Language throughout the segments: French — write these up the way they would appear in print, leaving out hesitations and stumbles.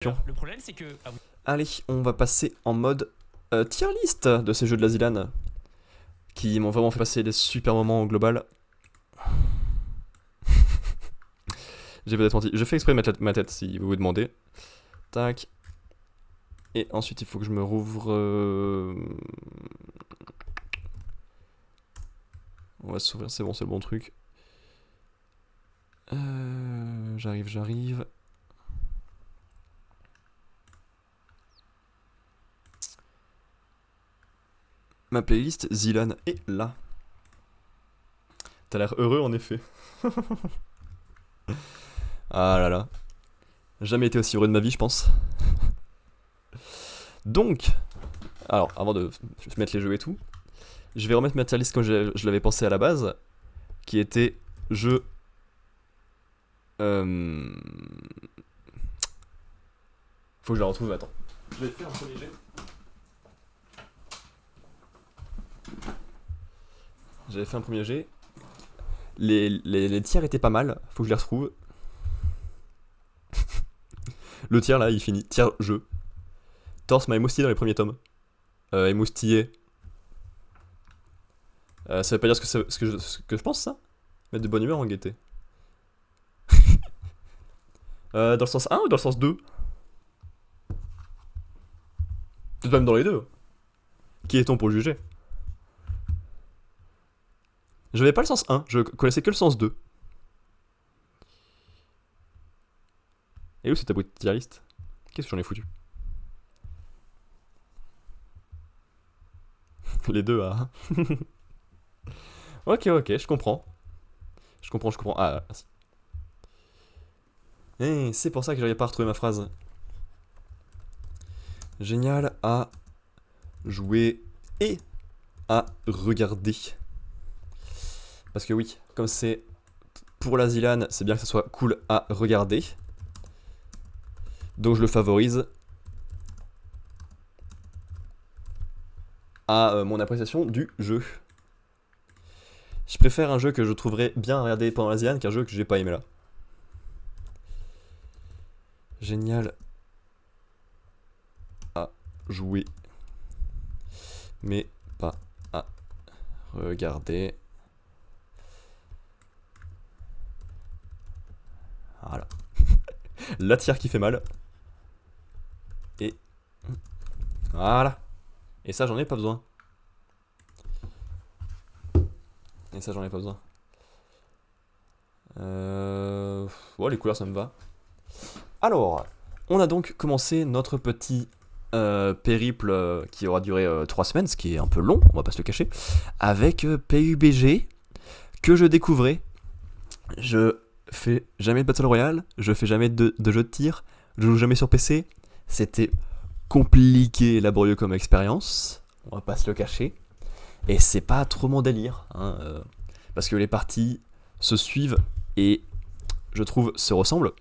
Le problème, c'est que. Ah oui. Allez, on va passer en mode tier list de ces jeux de la Zilan qui m'ont vraiment fait passer des super moments au global. J'ai peut-être menti. Je fais exprès de mettre ma tête si vous vous demandez. Tac. Et ensuite, il faut que je me rouvre. On va s'ouvrir, c'est bon, c'est le bon truc. J'arrive. Ma playlist Zilan est là. T'as l'air heureux en effet. Ah là là. Jamais été aussi heureux de ma vie, je pense. Donc, alors, avant de mettre les jeux et tout, je vais remettre ma tier list comme je l'avais pensé à la base, qui était jeu. Faut que je la retrouve, attends. Je vais faire un premier jet. J'avais fait un premier jet. Les tiers étaient pas mal, faut que je les retrouve. Le tiers là, il finit. Tiers jeu. Torse m'a émoustillé dans les premiers tomes. Émoustillé. Ça veut pas dire ce que je pense, ça. Mettre de bonne humeur en gaieté. Dans le sens 1 ou dans le sens 2? Peut-être même dans les deux. Qui est-on pour juger? Je n'avais pas le sens 1, je connaissais que le sens 2. Et où c'est ta boîte tier list? Qu'est-ce que j'en ai foutu? Les deux, ah. Ok, je comprends. Je comprends. Ah, merci. Eh, c'est pour ça que j'arrivais pas à retrouver ma phrase. Génial à jouer et à regarder. Parce que oui, comme c'est pour la Zilan, c'est bien que ça soit cool à regarder. Donc je le favorise à mon appréciation du jeu. Je préfère un jeu que je trouverais bien à regarder pendant la Zilan qu'un jeu que j'ai pas aimé là. Génial à jouer, mais pas à regarder. Voilà. La tire qui fait mal. Et voilà. Et ça, j'en ai pas besoin. Ouais, les couleurs, ça me va. Alors, on a donc commencé notre petit périple qui aura duré 3 semaines, ce qui est un peu long, on va pas se le cacher, avec PUBG, que je découvrais. Je fais jamais de Battle Royale, je fais jamais de jeu de tir, je joue jamais sur PC. C'était compliqué et laborieux comme expérience, on va pas se le cacher. Et c'est pas trop mon délire, hein, parce que les parties se suivent et je trouve se ressemblent.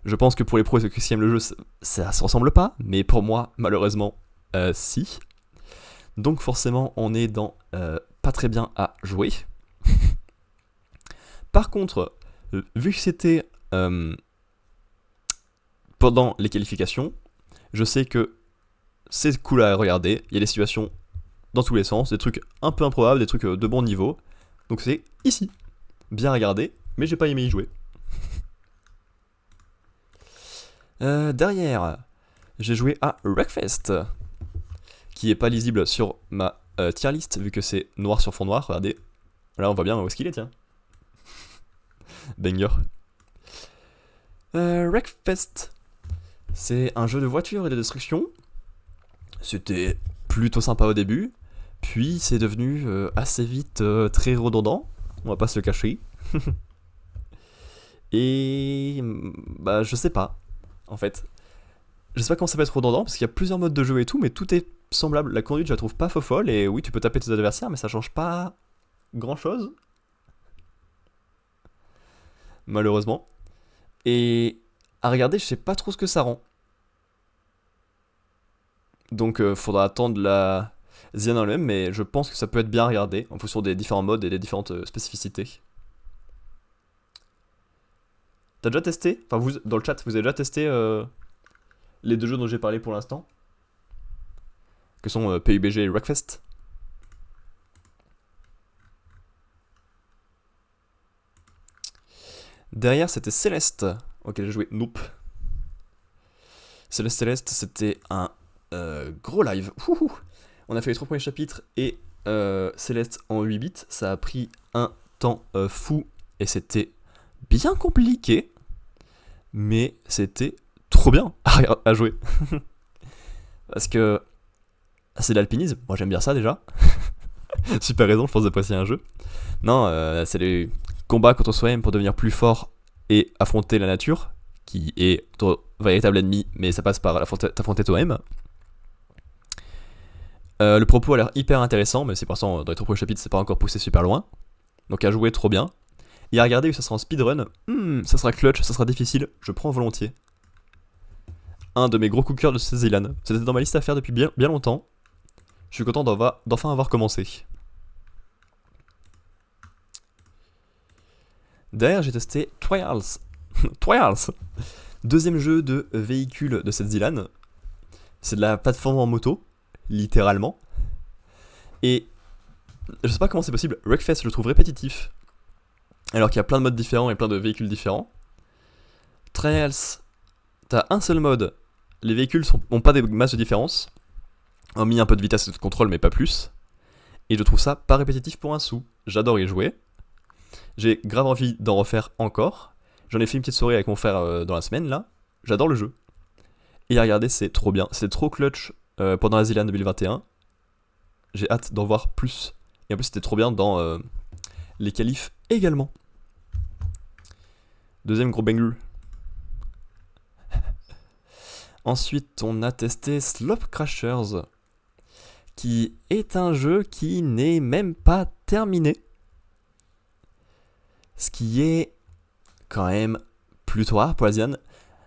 Je pense que pour les pros et ceux qui aiment le jeu, ça se ressemble pas, mais pour moi, malheureusement, si. Donc forcément, on est dans pas très bien à jouer. Par contre, vu que c'était pendant les qualifications, je sais que c'est cool à regarder. Il y a des situations dans tous les sens, des trucs un peu improbables, des trucs de bon niveau. Donc c'est ici. Bien regardé, mais j'ai pas aimé y jouer. Derrière, j'ai joué à Wreckfest, qui est pas lisible sur ma tier list, vu que c'est noir sur fond noir. Regardez, là on voit bien où est-ce qu'il est, tiens. Banger. Wreckfest, c'est un jeu de voiture et de destruction. C'était plutôt sympa au début, puis c'est devenu assez vite très redondant, on va pas se le cacher. Et bah je sais pas, en fait. Je sais pas comment ça peut être redondant, parce qu'il y a plusieurs modes de jeu et tout, mais tout est semblable. La conduite, je la trouve pas folle, et oui, tu peux taper tes adversaires, mais ça change pas grand chose. Malheureusement. Et à regarder, je sais pas trop ce que ça rend. Donc faudra attendre la Zian en elle-même, mais je pense que ça peut être bien à regarder, en fonction des différents modes et des différentes spécificités. T'as déjà testé? Enfin, vous, dans le chat, vous avez déjà testé les deux jeux dont j'ai parlé pour l'instant, que sont PUBG et Wreckfest. Derrière, c'était Céleste, auquel j'ai joué Nope. Céleste, c'était un gros live. Ouhou. On a fait les 3 premiers chapitres et Céleste en 8 bits. Ça a pris un temps fou et c'était bien compliqué, mais c'était trop bien à jouer. Parce que c'est de l'alpinisme, moi j'aime bien ça déjà. Super raison, je pense d'apprécier un jeu. Non, c'est les combats contre soi-même pour devenir plus fort et affronter la nature, qui est ton véritable ennemi, mais ça passe par t'affronter toi-même. Le propos a l'air hyper intéressant, mais c'est pour l'instant dans les 3 premiers chapitres, c'est pas encore poussé super loin. Donc à jouer, trop bien. Et à regarder, ça sera en speedrun. Ça sera clutch, ça sera difficile, je prends volontiers. Un de mes gros coups de cœur de ces Zilan. C'était dans ma liste à faire depuis bien longtemps. Je suis content d'enfin avoir commencé. Derrière, j'ai testé Trials. Trials. Deuxième jeu de véhicule de cette Zilan. C'est de la plateforme en moto, littéralement. Et je sais pas comment c'est possible, Wreckfest je le trouve répétitif, alors qu'il y a plein de modes différents et plein de véhicules différents. Trials, t'as un seul mode, les véhicules ont pas des masses de différence, ont mis un peu de vitesse et de contrôle mais pas plus. Et je trouve ça pas répétitif pour un sou, j'adore y jouer. J'ai grave envie d'en refaire encore. J'en ai fait une petite soirée avec mon frère dans la semaine là, j'adore le jeu. Et à regarder, c'est trop bien, c'est trop clutch pendant la Zilan 2021. J'ai hâte d'en voir plus. Et en plus, c'était trop bien dans les qualifs également. Deuxième gros banger. Ensuite, on a testé Slope Crashers, qui est un jeu qui n'est même pas terminé. Ce qui est quand même plutôt rare pour la Zilan.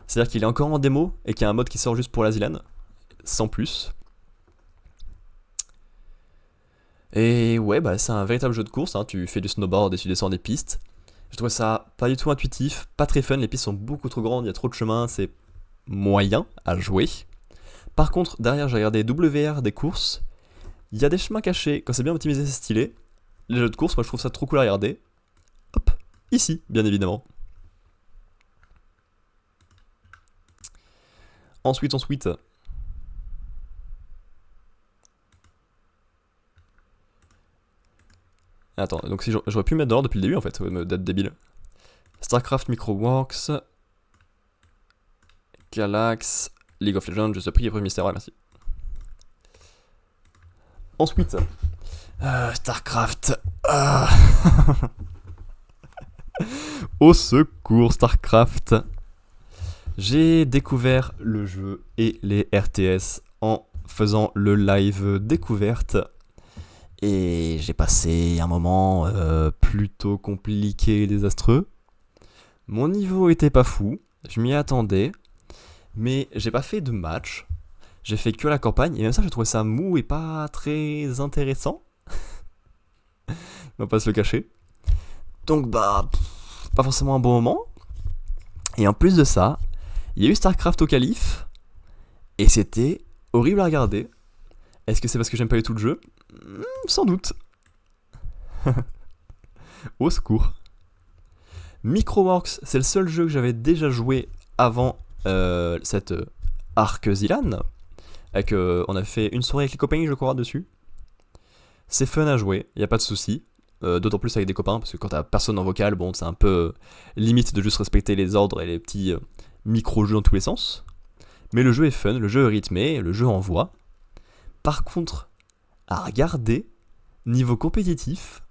C'est-à-dire qu'il est encore en démo et qu'il y a un mode qui sort juste pour la Zilan, sans plus. Et ouais, bah c'est un véritable jeu de course, hein. Tu fais du snowboard et tu descends des pistes. Je trouve ça pas du tout intuitif, pas très fun, les pistes sont beaucoup trop grandes, il y a trop de chemins, c'est moyen à jouer. Par contre, derrière j'ai regardé WR des courses, il y a des chemins cachés, quand c'est bien optimisé c'est stylé. Les jeux de course, moi je trouve ça trop cool à regarder. Hop, ici, bien évidemment. Ensuite. Attends, donc si j'aurais pu me mettre dans l'ordre depuis le début en fait, d'être débile. StarCraft Microworks, Galax, League of Legends, je te prie, premier mystère, ouais, merci. Ensuite, StarCraft. Au secours, StarCraft. J'ai découvert le jeu et les RTS en faisant le live découverte. Et j'ai passé un moment plutôt compliqué et désastreux. Mon niveau était pas fou, je m'y attendais, mais j'ai pas fait de match. J'ai fait que la campagne, et même ça, j'ai trouvé ça mou et pas très intéressant. On va pas se le cacher. Donc bah, pas forcément un bon moment. Et en plus de ça, il y a eu StarCraft au qualif, et c'était horrible à regarder. Est-ce que c'est parce que j'aime pas du tout le jeu ? Sans doute. Au secours. Microworks, c'est le seul jeu que j'avais déjà joué avant cette Arc Zilan. On a fait une soirée avec les copains, je crois, dessus. C'est fun à jouer, y a pas de souci. D'autant plus avec des copains, parce que quand t'as personne en vocal, bon, c'est un peu limite de juste respecter les ordres et les petits micro-jeux dans tous les sens. Mais le jeu est fun, le jeu est rythmé, le jeu envoie. Par contre, à regarder, niveau compétitif,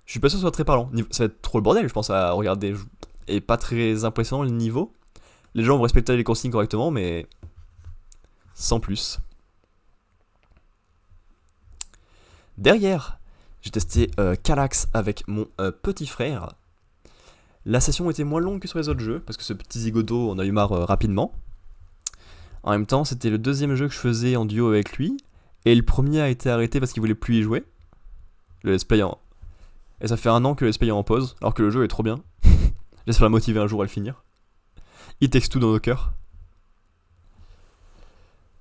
je suis pas sûr que ce soit très parlant. Ça va être trop le bordel, je pense, à regarder. Et pas très impressionnant le niveau. Les gens vont respecter les consignes correctement, mais sans plus. Derrière, j'ai testé Calax avec mon petit frère. La session était moins longue que sur les autres jeux, parce que ce petit zigoto en a eu marre rapidement. En même temps, c'était le deuxième jeu que je faisais en duo avec lui, et le premier a été arrêté parce qu'il voulait plus y jouer. Le let's play en... Et ça fait 1 an que le let's play est en pause, alors que le jeu est trop bien. J'espère la motiver un jour à le finir. It Takes Two dans nos cœurs.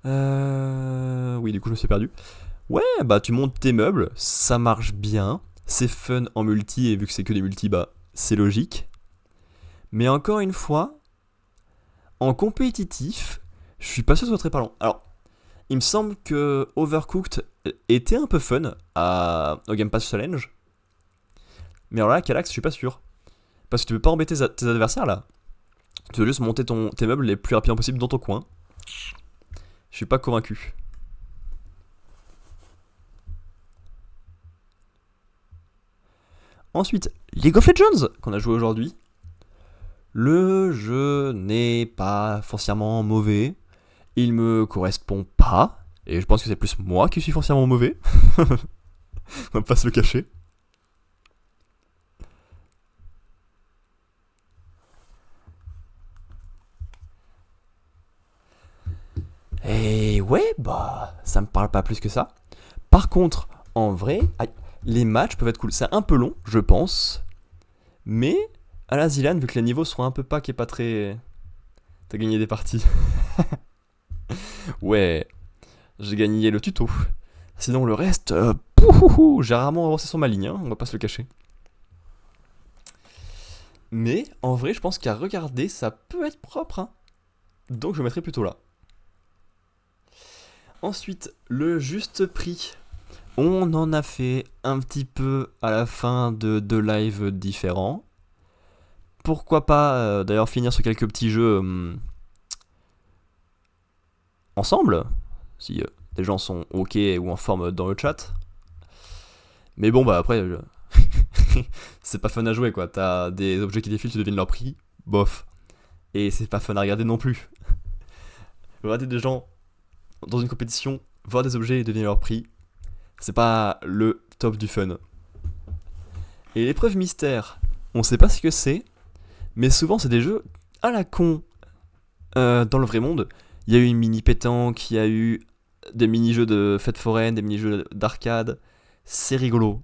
Oui, du coup, je me suis perdu. Ouais, bah tu montes tes meubles, ça marche bien. C'est fun en multi, et vu que c'est que des multi, bah c'est logique. Mais encore une fois, en compétitif, je suis pas sûr que ce soit très parlant. Alors, il me semble que Overcooked était un peu fun au Game Pass Challenge. Mais alors là, Calax, je suis pas sûr. Parce que tu peux pas embêter tes adversaires là. Tu veux juste monter tes meubles les plus rapidement possible dans ton coin. Je suis pas convaincu. Ensuite, League of Legends, qu'on a joué aujourd'hui. Le jeu n'est pas foncièrement mauvais. Il me correspond pas. Et je pense que c'est plus moi qui suis foncièrement mauvais. On va pas se le cacher. Et ouais, bah, ça me parle pas plus que ça. Par contre, en vrai, les matchs peuvent être cool. C'est un peu long, je pense. Mais à la Zilan, vu que les niveaux seront un peu pas qui est pas très. T'as gagné des parties. Ouais, j'ai gagné le tuto. Sinon, le reste, j'ai rarement avancé sur ma ligne, hein, on va pas se le cacher. Mais en vrai, je pense qu'à regarder, ça peut être propre. Hein. Donc je mettrai plutôt là. Ensuite, le juste prix. On en a fait un petit peu à la fin de deux lives différents. Pourquoi pas d'ailleurs finir sur quelques petits jeux ensemble, si des gens sont ok ou en forme dans le chat. Mais bon, bah après, c'est pas fun à jouer quoi. T'as des objets qui défilent, tu devines leur prix, bof. Et c'est pas fun à regarder non plus. Regarder des gens dans une compétition, voir des objets et deviner leur prix, c'est pas le top du fun. Et l'épreuve mystère, on sait pas ce que c'est, mais souvent c'est des jeux à la con dans le vrai monde. Il y a eu une mini pétanque, il y a eu des mini-jeux de fête foraine, des mini-jeux d'arcade. C'est rigolo.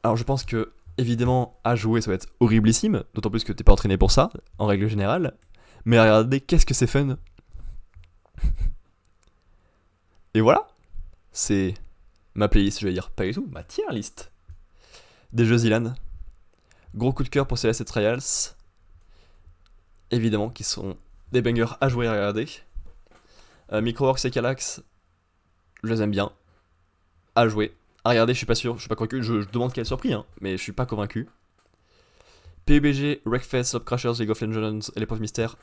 Alors je pense que, évidemment, à jouer ça va être horriblissime, d'autant plus que t'es pas entraîné pour ça, en règle générale. Mais regardez, qu'est-ce que c'est fun. Et voilà, c'est ma playlist, je vais dire, pas du tout, ma tier list des jeux Zilan. Gros coup de cœur pour Celeste Trials, évidemment, qui sont des bangers à jouer et à regarder. Microworks et Calax, je les aime bien. À jouer. À regarder, je suis pas sûr, je suis pas convaincu. Je demande quel surpris, hein, mais je suis pas convaincu. PUBG, Wreckfest, Slope Crashers, League of Legends et l'épreuve mystère.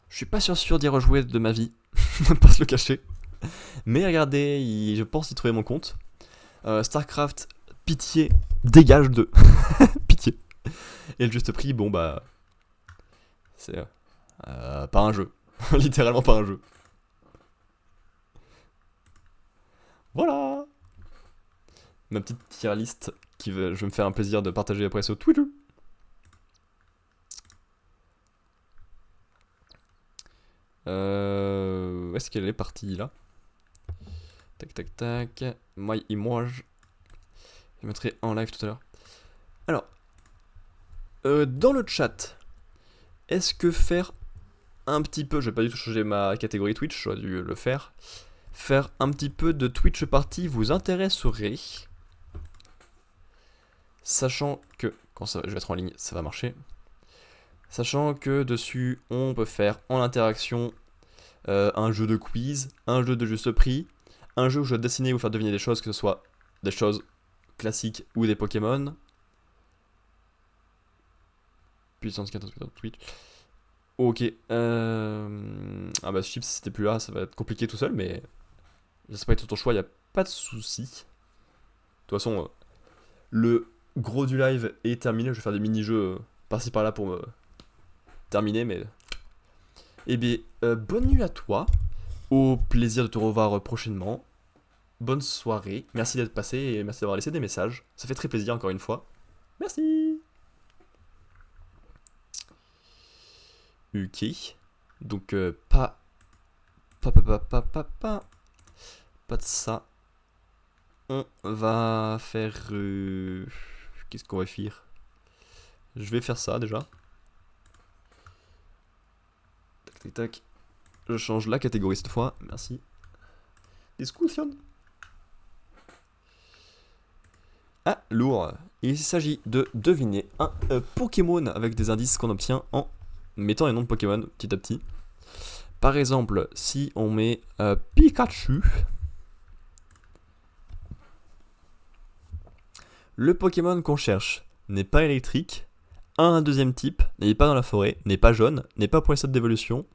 Je suis pas sûr d'y rejouer de ma vie, ne pas se le cacher. Mais regardez, je pense y trouver mon compte. Starcraft, pitié, dégage de. Pitié. Et le juste prix, bon bah. C'est pas un jeu. Littéralement pas un jeu. Voilà. Ma petite tier list je vais me faire un plaisir de partager après sur Twitter. Où est-ce qu'elle est partie là? Tac tac tac. Moi, je mettrai en live tout à l'heure. Alors, dans le chat, est-ce que faire un petit peu, je vais pas du tout changer ma catégorie Twitch, j'aurais dû le faire. Faire un petit peu de Twitch party vous intéresserait? Sachant que, quand je vais être en ligne, ça va marcher. Sachant que dessus, on peut faire en interaction un jeu de quiz, un jeu de juste prix, un jeu où je dois dessiner ou faire deviner des choses, que ce soit des choses classiques ou des Pokémon. Puissance 14 Twitch. Ok. Ah bah Chips, si c'était plus là, ça va être compliqué tout seul, mais ça peut être ton choix, y a pas de souci. De toute façon, le gros du live est terminé. Je vais faire des mini-jeux par-ci par-là pour me terminer, mais. Eh bien, bonne nuit à toi. Au plaisir de te revoir prochainement. Bonne soirée. Merci d'être passé et merci d'avoir laissé des messages. Ça fait très plaisir encore une fois. Merci. Ok. Donc, pas de ça. On va faire. Qu'est-ce qu'on va faire? Je vais faire ça déjà. Tac tac tac. Je change la catégorie cette fois. Merci. Discussion. Ah, lourd. Il s'agit de deviner un Pokémon avec des indices qu'on obtient en mettant les noms de Pokémon petit à petit. Par exemple, si on met Pikachu, le Pokémon qu'on cherche n'est pas électrique, a un deuxième type, n'est pas dans la forêt, n'est pas jaune, n'est pas pour les stades d'évolution,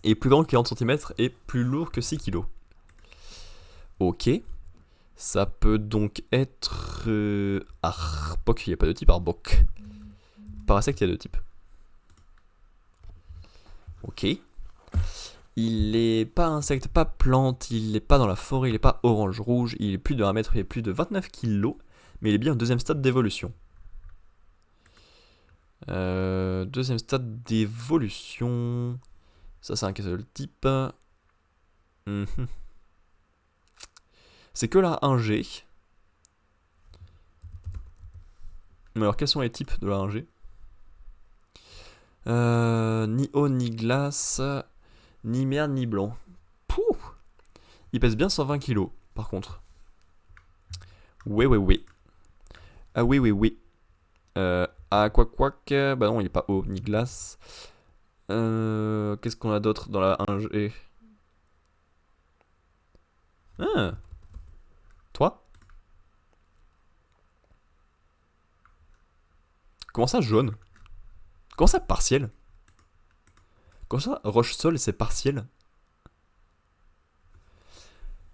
est plus grand que 40 cm et plus lourd que 6 kg. Ok. Ça peut donc être Arbok, il n'y a pas de type Arbok. Parasect, il y a deux types. Ok. Il est pas insecte, pas plante, il est pas dans la forêt, il est pas orange-rouge, il est plus de 1 mètre, il est plus de 29 kg, mais il est bien au deuxième stade d'évolution. Deuxième stade d'évolution. Ça, c'est un seul type. C'est que la 1G. Mais alors, quels sont les types de la 1G? Ni eau, ni glace, ni mer, ni blanc. Pouh! Il pèse bien 120 kg, par contre. Oui. Ah oui. Ah, quack. Bah non, il est pas eau, ni glace. Qu'est-ce qu'on a d'autre dans la 1G? Ah! Toi? Comment ça, jaune? Comment ça, partiel? Comment ça, roche-sol, c'est partiel?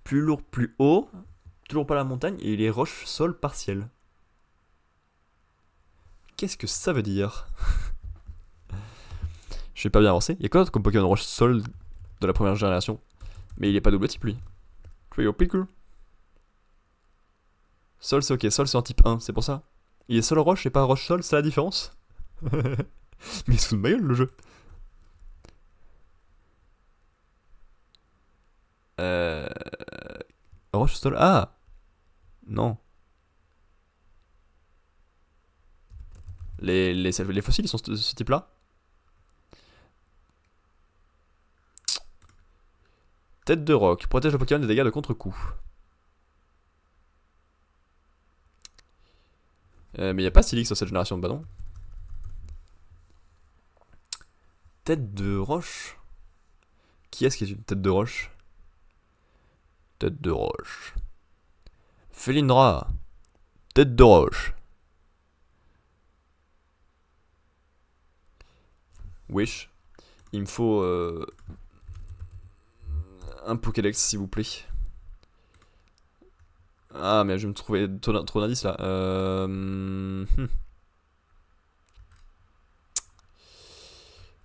Plus lourd, plus haut. Toujours pas la montagne, et il est roche-sol partiel. Qu'est-ce que ça veut dire? Je vais pas bien avancé. Il y a quoi d'autre comme Pokémon roche-sol de la première génération? Mais il est pas double type, lui. Trio-Pickle. Sol, c'est ok. Sol, c'est en type 1, c'est pour ça. Il est sol roche et pas roche-sol, c'est la différence? Mais il se fout de ma gueule, le jeu. Roche-sol. Ah! Non. Les fossiles, ils sont de ce type-là? Tête de roc. Protège le Pokémon des dégâts de contre-coup. Mais il n'y a pas Silix sur cette génération de ballon. Tête de roche. Qui est-ce qui est une tête de roche? Tête de roche. Felindra. Tête de roche. Wish. Il me faut un Pokédex, s'il vous plaît. Ah, mais je vais me trouver trop d'indices là.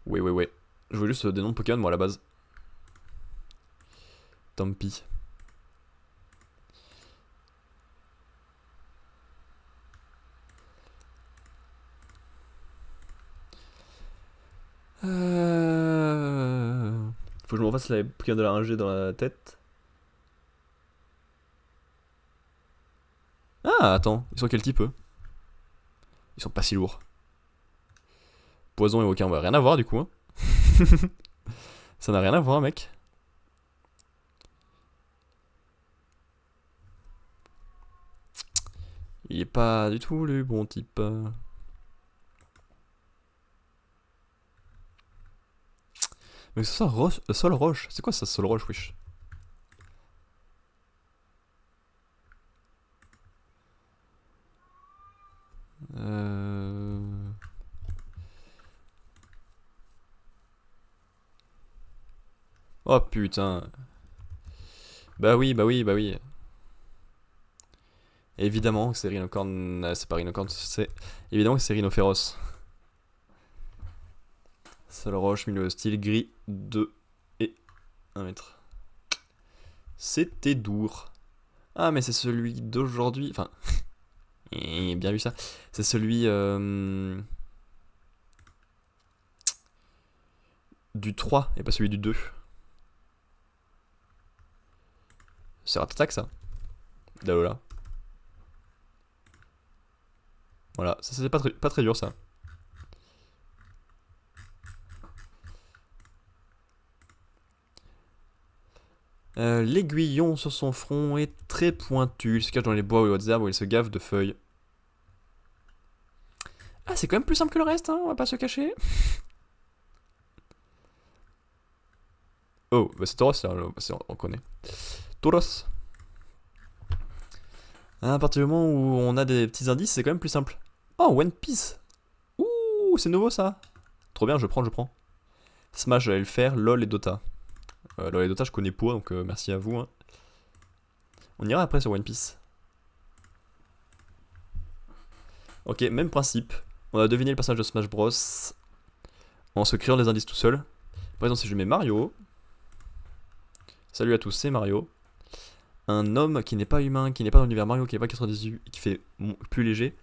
Oui. Je veux juste des noms de Pokémon, moi, à la base. Tant pis. Faut que je me refasse la Pokémon de la 1G dans la tête. Ah, attends. Ils sont quel type, eux? Ils sont pas si lourds. Poison et aucun, bah rien à voir, du coup. Hein. Ça n'a rien à voir, mec. Il est pas du tout le bon type. Mais c'est ça, sol roche. C'est quoi ça, sol roche, wesh? Oh putain. Bah oui. Évidemment que c'est Rhinocorn. C'est pas Rhinocorn, c'est. Évidemment que c'est Rhinophéros. Sol roche, milieu style gris, 2 et 1 mètre. C'était Dour. Ah, mais c'est celui d'aujourd'hui. Enfin. Bien vu ça. C'est celui. Du 3 et pas celui du 2. C'est Ratatak ça. Dalola. Voilà, ça c'est pas très dur ça. L'aiguillon sur son front est très pointu. Il se cache dans les bois ou les hautes herbes où il se gave de feuilles. Ah, c'est quand même plus simple que le reste, hein, on va pas se cacher. Oh, bah c'est Tauros, on connaît. Tauros. À partir du moment où on a des petits indices, c'est quand même plus simple. Oh, One Piece. Ouh, c'est nouveau ça. Trop bien, je prends. Smash, j'allais le faire. LOL et Dota. LOL et Dota, je connais pas, donc merci à vous. Hein. On ira après sur One Piece. Ok, même principe. On a deviné le personnage de Smash Bros. En se créant des indices tout seul. Par exemple, si je mets Mario. Salut à tous, c'est Mario. Un homme qui n'est pas humain, qui n'est pas dans l'univers Mario, qui n'est pas 98, qui fait plus léger,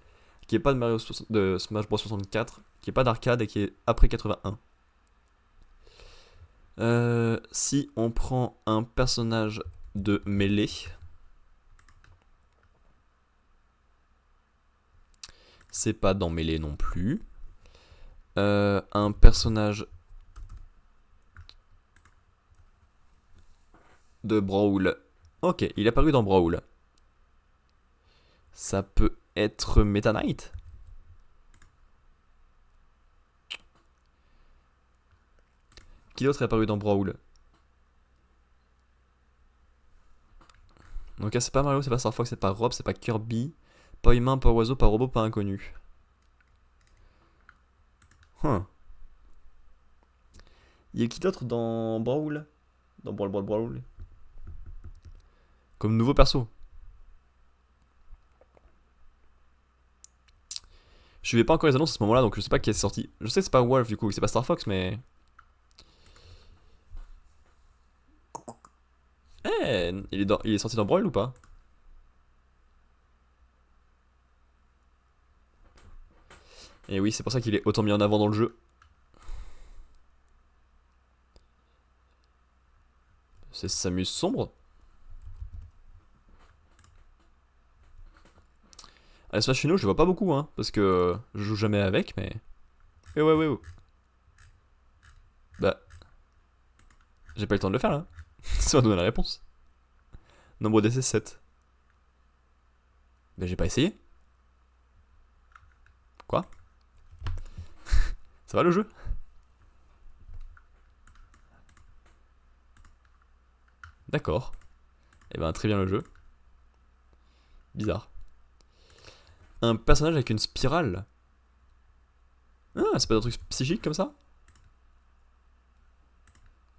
qui n'est pas de Mario de Smash Bros 64, qui n'est pas d'arcade et qui est après 81. Si on prend un personnage de mêlée, c'est pas dans mêlée non plus. Un personnage de Brawl. Ok, il est apparu dans Brawl. Ça peut être Meta Knight. Qui d'autre est apparu dans Brawl? Donc là, c'est pas Mario, c'est pas Star Fox, c'est pas Rob, c'est pas Kirby. Pas humain, pas oiseau, pas robot, pas inconnu. Il y a qui d'autre dans Brawl? Dans Brawl. Comme nouveau perso. Je suivais pas encore les annonces à ce moment-là, donc je sais pas qui est sorti. Je sais que c'est pas Wolf du coup, c'est pas Star Fox, mais. Eh, il est sorti dans Brawl ou pas? Et oui, c'est pour ça qu'il est autant mis en avant dans le jeu. C'est Samus sombre. À Smash Finaux, je le vois pas beaucoup, hein, parce que je joue jamais avec, mais. Ouais. Bah, j'ai pas eu le temps de le faire là. Ça va donner la réponse. Nombre d'essais 7. Bah, j'ai pas essayé. Quoi? Ça va le jeu? D'accord. Et ben, très bien le jeu. Bizarre. Un personnage avec une spirale. Ah, c'est pas un truc psychique comme ça?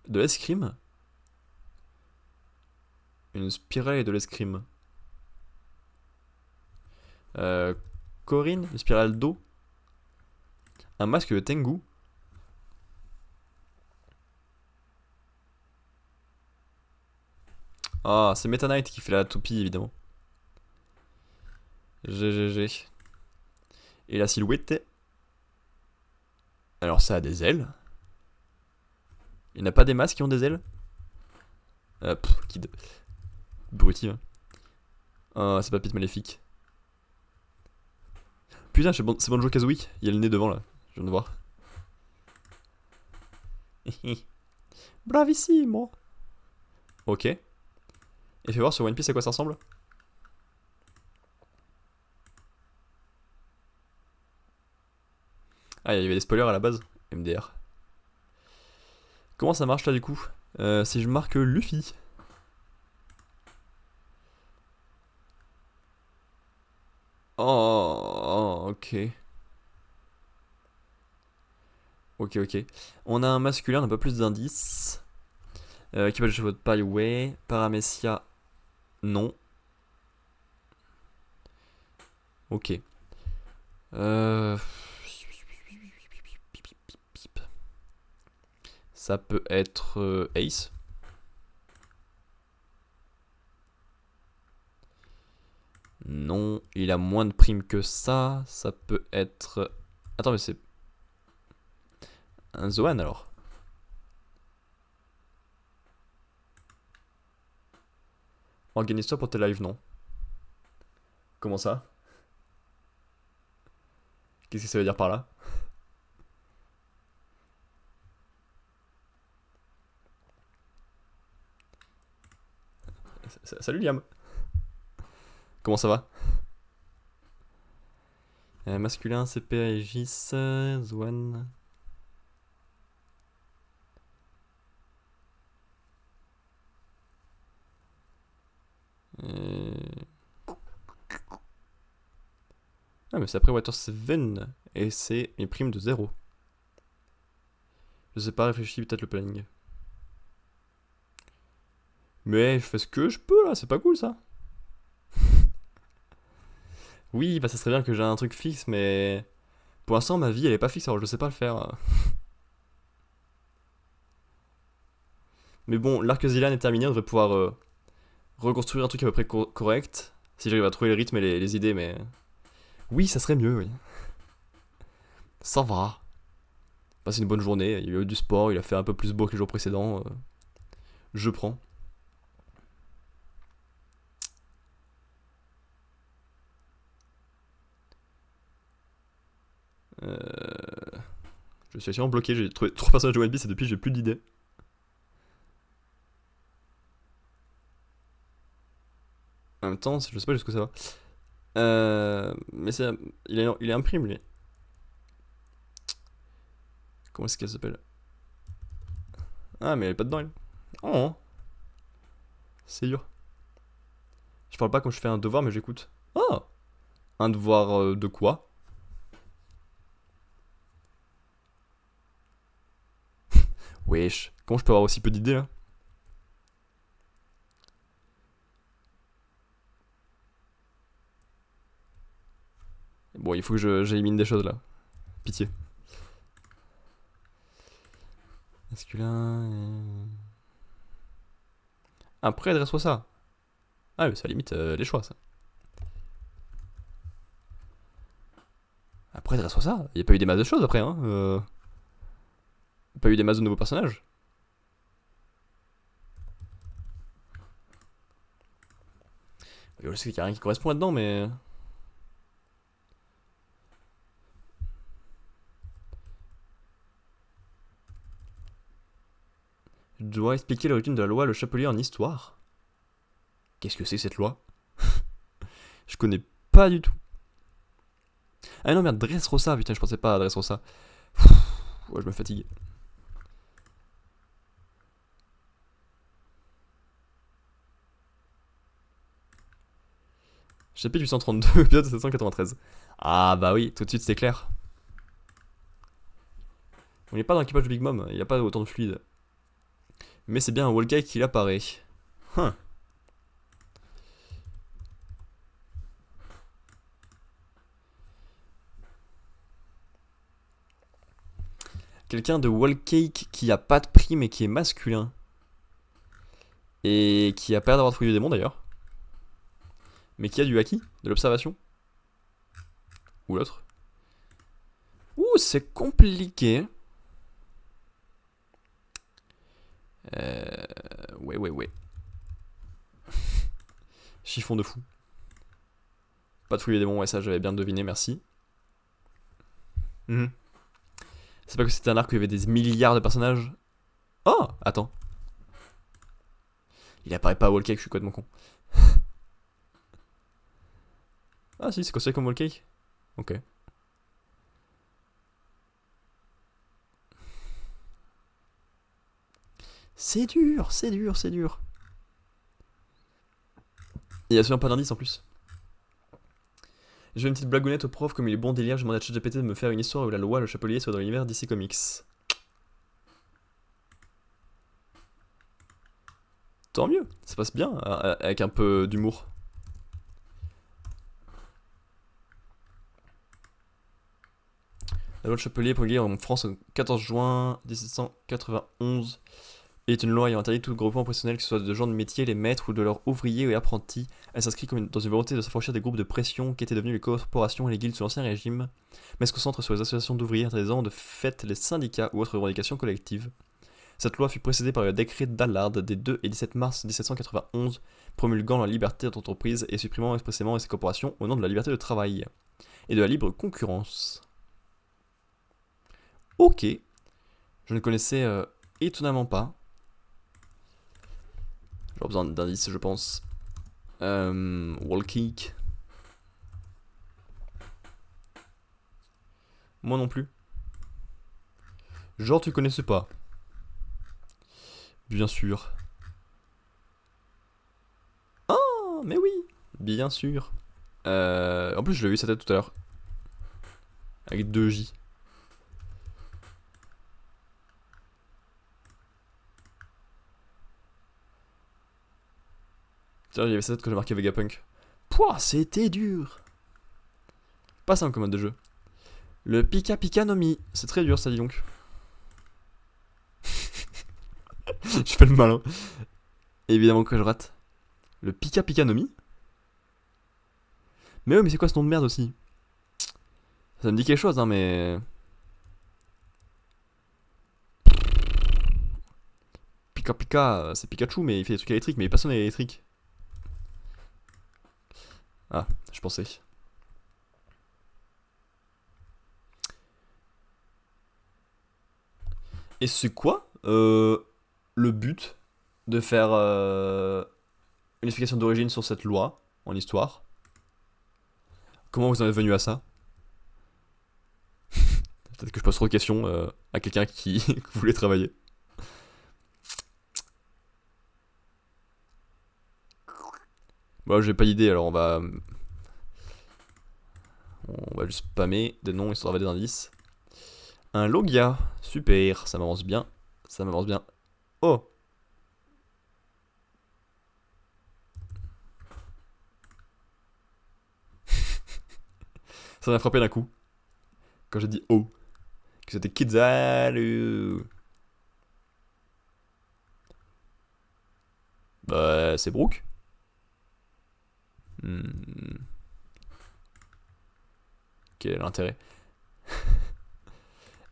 De l'escrime? Une spirale et de l'escrime. Euh, Corinne, une spirale d'eau. Un masque de Tengu. Ah, c'est Meta Knight qui fait la toupie évidemment. GGG. Et la silhouette. Alors ça a des ailes. Il n'y a pas des masques qui ont des ailes? Kid. Bruti. Hein. Ah, c'est pas Pete Maléfique. Putain, c'est Banjo Kazooie. Il y a le nez devant là. Je viens de voir. Bravissimo. Ok. Et fais voir sur One Piece à quoi ça ressemble. Ah, il y avait des spoilers à la base. MDR. Comment ça marche là du coup? Si je marque Luffy. Oh, ok. Ok. On a un masculin, on n'a pas plus d'indices. Qui va le chevaux de paille, ouais. Paramecia, non. Ok. Ça peut être Ace. Non, il a moins de primes que ça. Ça peut être. Attends, mais c'est. Un Zoan alors. Organise-toi pour tes lives, non. Comment ça? Qu'est-ce que ça veut dire par là? Salut Liam. Comment ça va? Masculin, CP, Aegis, Zwan. Ah mais c'est après Water 7 et c'est une prime de 0. Je sais pas, réfléchis peut-être le planning. Mais je fais ce que je peux là, c'est pas cool ça. Oui, bah ça serait bien que j'ai un truc fixe, mais pour l'instant ma vie elle est pas fixe alors je sais pas le faire. Mais bon, l'arc Zilan est terminé, on devrait pouvoir reconstruire un truc à peu près correct. Si j'arrive à trouver le rythme et les idées, mais. Oui, ça serait mieux, oui. Ça va. Passer une bonne journée, il y a eu du sport, il a fait un peu plus beau que les jours précédents. Je prends. Euh... Je suis actuellement bloqué, j'ai trouvé 3 personnages de One Piece et depuis j'ai plus d'idées. En même temps, je sais pas jusqu'où ça va. Mais c'est, il est imprime lui. Comment est-ce qu'elle s'appelle? Ah, mais elle est pas dedans elle. Oh, c'est dur. Je parle pas quand je fais un devoir, mais j'écoute. Oh, un devoir de quoi? Wesh, comment je peux avoir aussi peu d'idées là? Bon, il faut que j'élimine des choses là. Pitié. Masculin. Après, adresse-moi ça. Ah, mais ça limite les choix ça. Après, adresse-moi ça. Il y a pas eu des masses de choses après, hein. Pas eu des masses de nouveaux personnages. Je sais qu'il y a rien qui correspond là-dedans, mais. Je dois expliquer l'origine de la loi Le Chapelier en histoire. Qu'est-ce que c'est cette loi? Je connais pas du tout. Ah non, merde, Dressrosa, putain, je pensais pas à Dressrosa. Ouais, je me fatigue. Chapitre 832, épisode 793. Ah bah oui, tout de suite c'est clair. On n'est pas dans l'équipage de Big Mom, il n'y a pas autant de fluide. Mais c'est bien un wall guy qui apparaît. Huh. Quelqu'un de wall cake qui a pas de prime et qui est masculin. Et qui a pas l'air d'avoir fouillé des démons d'ailleurs. Mais qui a du haki, de l'observation. Ou l'autre. Ouh, c'est compliqué. Ouais. Chiffon de fou. Pas de fouiller des démons, ouais, ça j'avais bien deviné, merci. C'est pas que c'était un arc où il y avait des milliards de personnages. Oh, attends. Il apparaît pas à Wall Cake, je suis complètement con. Ah si, c'est considéré comme Wall Cake. Ok. C'est dur. Il y a souvent pas d'indice en plus. Je fais une petite blagounette au prof, comme il est bon délire, je demande à ChatGPT de me faire une histoire où la loi, le chapelier soit dans l'univers DC Comics. Tant mieux, ça passe bien, avec un peu d'humour. La loi de Chapelier, promulguée en France le 14 juin 1791, est une loi ayant interdit tout groupement professionnel, que ce soit de gens de métier, les maîtres ou de leurs ouvriers et apprentis. Elle s'inscrit dans une volonté de s'affranchir des groupes de pression qui étaient devenus les corporations et les guildes sous l'Ancien Régime, mais se concentre sur les associations d'ouvriers interdisant de fait les syndicats ou autres revendications collectives. Cette loi fut précédée par le décret d'Allard des 2 et 17 mars 1791, promulguant la liberté d'entreprise et supprimant expressément ces corporations au nom de la liberté de travail et de la libre concurrence. Ok, je ne connaissais étonnamment pas. J'aurais besoin d'indices, je pense. Wall kick. Moi non plus. Genre, tu connaissais pas. Bien sûr. Oh, mais oui. Bien sûr. En plus, je l'ai vu sa tête tout à l'heure. Avec 2 J. Tiens, il y avait sa tête quand j'ai marqué Vegapunk. Pouah, c'était dur. Pas simple comme mode de jeu. Le Pika Pika no Mi. C'est très dur ça, dis donc. Je fais le malin. Évidemment que je rate. Le Pika Pika no Mi. Mais ouais, mais c'est quoi ce nom de merde aussi? Ça me dit quelque chose, hein, mais. Pika Pika, c'est Pikachu, mais il fait des trucs électriques, mais personne n'est électrique. Ah, je pensais. Et c'est quoi le but de faire une explication d'origine sur cette loi en histoire? Comment vous en êtes venu à ça? Peut-être que je pose trop de questions à quelqu'un qui voulait travailler. Bon, j'ai pas d'idée, alors on va juste spammer des noms histoire d'avoir des indices. Un Logia, super, ça m'avance bien, ça m'avance bien. Oh, ça m'a frappé d'un coup quand j'ai dit oh, que c'était Kizaru. Bah, c'est Brooke. Hmm, quel est l'intérêt?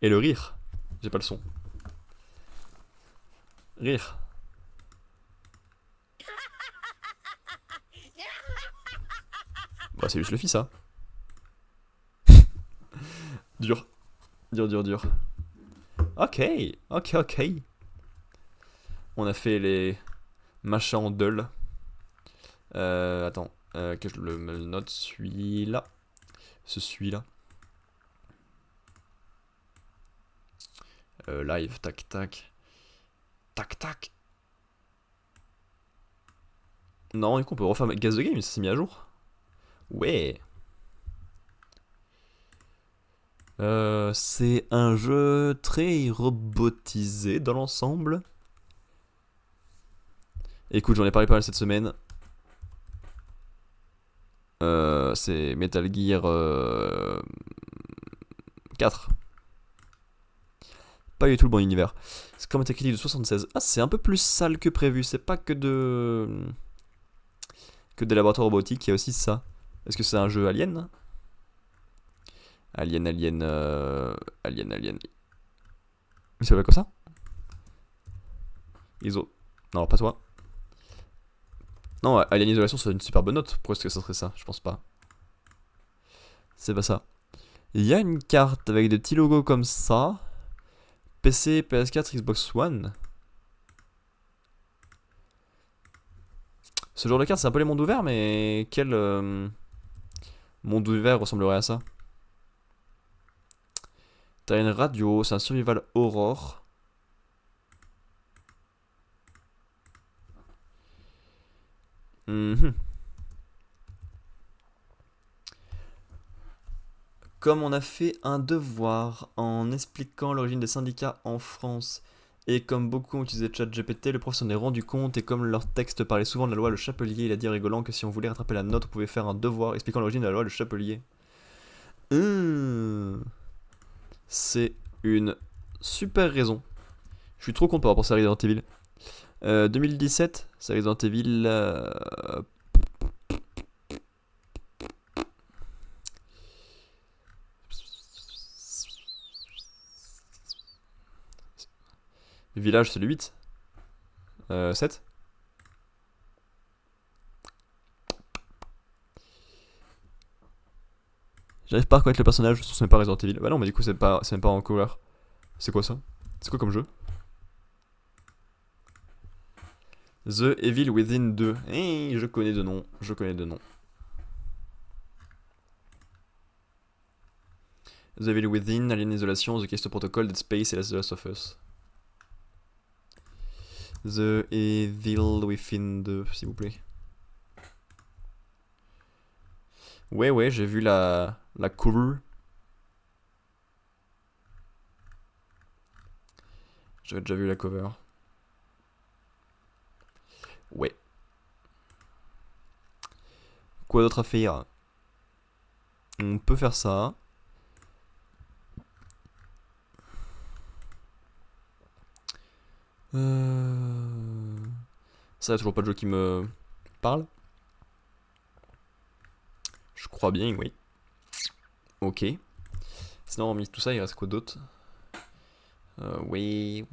Et le rire. J'ai pas le son. Rire. Bah, c'est juste le fils, ça. Dur. Dur, dur, dur. Ok, ok, ok. On a fait les machins en dull. Attends, que je me le note, celui-là. Celui-là. Live, tac, tac. Tac, tac. Non, du coup, on peut refaire Gaz de Game, ça s'est mis à jour. Ouais. C'est un jeu très robotisé dans l'ensemble. Écoute, j'en ai parlé pas mal cette semaine. C'est Metal Gear 4. Pas du tout le bon univers. C'est comme Metacritic de 76. Ah, c'est un peu plus sale que prévu. C'est pas que des laboratoires robotiques. Il y a aussi ça. Est-ce que c'est un jeu Alien? Alien, Alien, Alien, Alien. Il s'appelle quoi ça? ISO. Non, pas toi. Non, Alien Isolation, c'est une super bonne note. Pourquoi est-ce que ça serait ça? Je pense pas. C'est pas ça. Il y a une carte avec des petits logos comme ça. PC, PS4, Xbox One. Ce genre de carte, c'est un peu les mondes ouverts, mais quel monde ouvert ressemblerait à ça? T'as une radio, c'est un survival horror. Mhm. Comme on a fait un devoir en expliquant l'origine des syndicats en France, et comme beaucoup ont utilisé ChatGPT, le prof s'en est rendu compte, et comme leur texte parlait souvent de la loi Le Chapelier, il a dit rigolant que si on voulait rattraper la note, on pouvait faire un devoir expliquant l'origine de la loi Le Chapelier. C'est une super raison. Je suis trop content par rapport à Resident Evil. 2017, c'est Resident Evil. Village, c'est le 8. 7. J'arrive pas à reconnaître le personnage, ce n'est pas Resident Evil. Bah non, mais du coup, c'est même pas en couleur. C'est quoi ça? C'est quoi comme jeu? The Evil Within 2. Eh, je connais de nom, je connais de nom. The Evil Within, Alien Isolation, The Callisto Protocol, Dead Space et The Last of Us. The Evil Within 2, s'il vous plaît. Ouais, j'ai vu la cover. J'avais déjà vu la cover. Ouais. Quoi d'autre à faire? On peut faire ça. Ça, y a toujours pas de jeu qui me parle. Je crois bien, oui. Ok. Sinon, hormis tout ça, il reste quoi d'autre? Oui.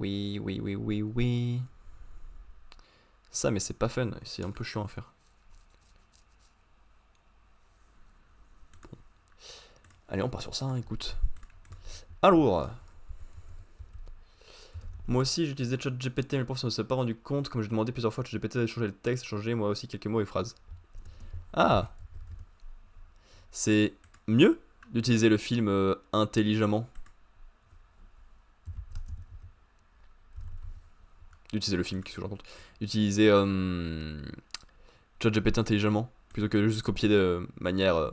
Ça, mais c'est pas fun. C'est un peu chiant à faire. Bon. Allez, on part sur ça, hein, écoute. Alors. Moi aussi, j'utilisais ChatGPT, mais le prof ne s'est pas rendu compte. Comme j'ai demandé plusieurs fois à ChatGPT de changer le texte, changer moi aussi quelques mots et phrases. Ah! C'est mieux d'utiliser le film intelligemment. D'utiliser le film, qu'est-ce que j'en compte? D'utiliser ChatGPT intelligemment, plutôt que juste copier de manière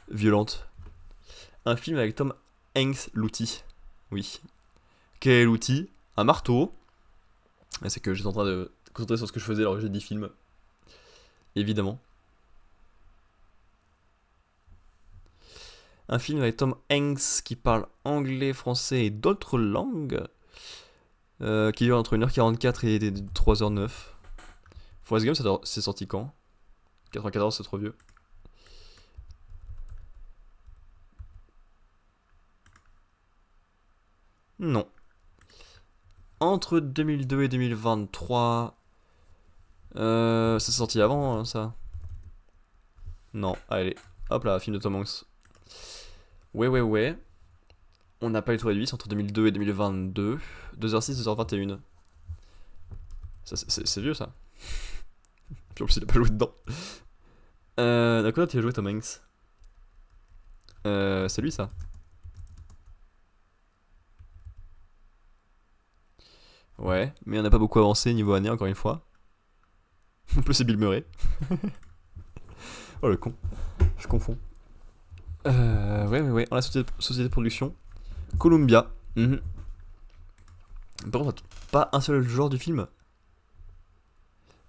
violente. Un film avec Tom Hanks, l'outil. Oui. Quel est l'outil? Un marteau. Et c'est que j'étais en train de me concentrer sur ce que je faisais alors que j'ai dit film. Évidemment. Un film avec Tom Hanks qui parle anglais, français et d'autres langues. Qui dure entre 1h44 et 3h09. Forrest Gump, c'est sorti quand? 94, c'est trop vieux. Non. Entre 2002 et 2023. C'est sorti avant, hein, ça. Non, allez. Hop là, film de Tom Hanks. Ouais. On n'a pas eu tout réduit, c'est entre 2002 et 2022. 2h06, 2h21. C'est vieux ça. Puis en plus, il a pas joué dedans. D'accord, tu as joué Tom Hanks. C'est lui ça. Ouais, mais on n'a pas beaucoup avancé niveau année, encore une fois. En plus, c'est Bill Murray. Oh le con. Je confonds. Ouais. On a société de production. Columbia. Par contre, pas un seul genre du film.